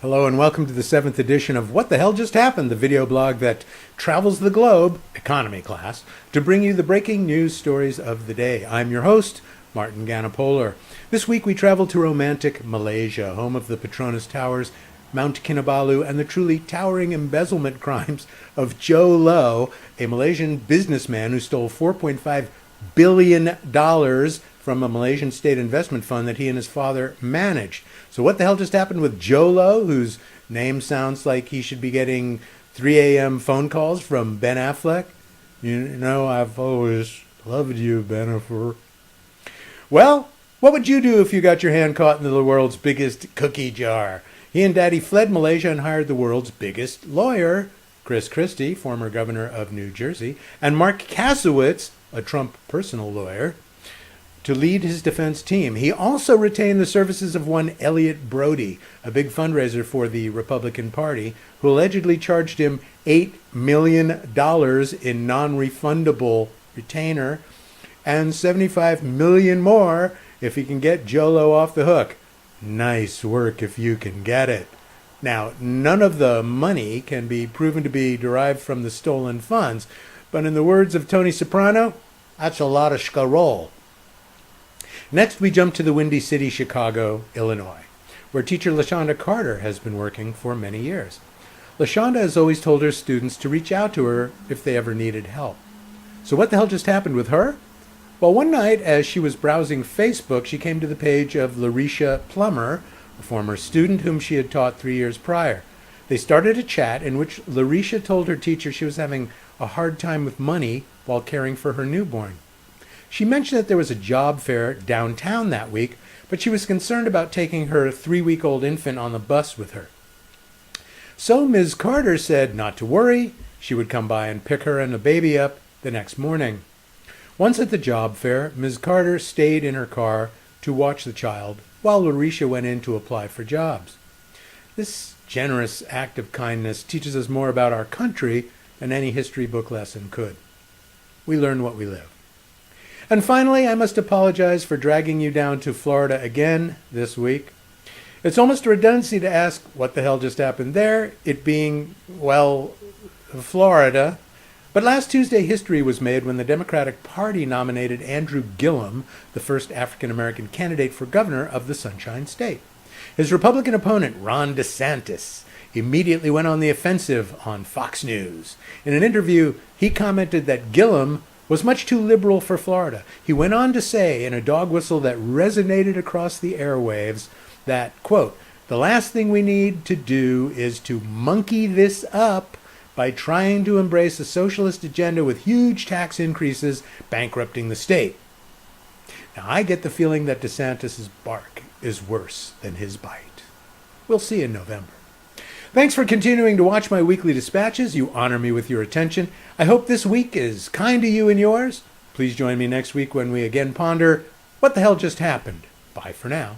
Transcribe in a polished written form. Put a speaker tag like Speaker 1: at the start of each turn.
Speaker 1: Hello and welcome to the 7th edition of What the Hell Just Happened, the video blog that travels the globe, economy class, to bring you the breaking news stories of the day. I'm your host, Martin Ganapolar. This week we travel to romantic Malaysia, home of the Petronas Towers, Mount Kinabalu, and the truly towering embezzlement crimes of Joe Low, a Malaysian businessman who stole $4.5 billion from a Malaysian state investment fund that he and his father managed. So what the hell just happened with Joe Low, whose name sounds like he should be getting 3 a.m. phone calls from Ben Affleck? You know, I've always loved you, Bennifer. Well, what would you do if you got your hand caught in the world's biggest cookie jar? He and Daddy fled Malaysia and hired the world's biggest lawyer, Chris Christie, former governor of New Jersey, and Mark Kasowitz, a Trump personal lawyer, to lead his defense team. He also retained the services of one Elliot Brody, a big fundraiser for the Republican Party, who allegedly charged him $8 million in non-refundable retainer and $75 million more if he can get Joe Low off the hook. Nice work if you can get it. Now, none of the money can be proven to be derived from the stolen funds, but in the words of Tony Soprano, that's a lot of schkarol. Next, we jump to the Windy City, Chicago, Illinois, where teacher LaShonda Carter has been working for many years. LaShonda has always told her students to reach out to her if they ever needed help. So what the hell just happened with her? Well, one night as she was browsing Facebook, she came to the page of Larisha Plummer, a former student whom she had taught 3 years prior. They started a chat in which Larisha told her teacher she was having a hard time with money while caring for her newborn. She mentioned that there was a job fair downtown that week, but she was concerned about taking her 3-week-old infant on the bus with her. So Ms. Carter said not to worry, she would come by and pick her and the baby up the next morning. Once at the job fair, Ms. Carter stayed in her car to watch the child while Larisha went in to apply for jobs. This generous act of kindness teaches us more about our country than any history book lesson could. We learn what we live. And finally, I must apologize for dragging you down to Florida again this week. It's almost a redundancy to ask what the hell just happened there, it being, well, Florida. But last Tuesday, history was made when the Democratic Party nominated Andrew Gillum, the first African-American candidate for governor of the Sunshine State. His Republican opponent, Ron DeSantis, immediately went on the offensive on Fox News. In an interview, he commented that Gillum was much too liberal for Florida. He went on to say in a dog whistle that resonated across the airwaves that, quote, "The last thing we need to do is to monkey this up by trying to embrace a socialist agenda with huge tax increases bankrupting the state." Now, I get the feeling that DeSantis' bark is worse than his bite. We'll see in November. Thanks for continuing to watch my weekly dispatches. You honor me with your attention. I hope this week is kind to you and yours. Please join me next week when we again ponder what the hell just happened. Bye for now.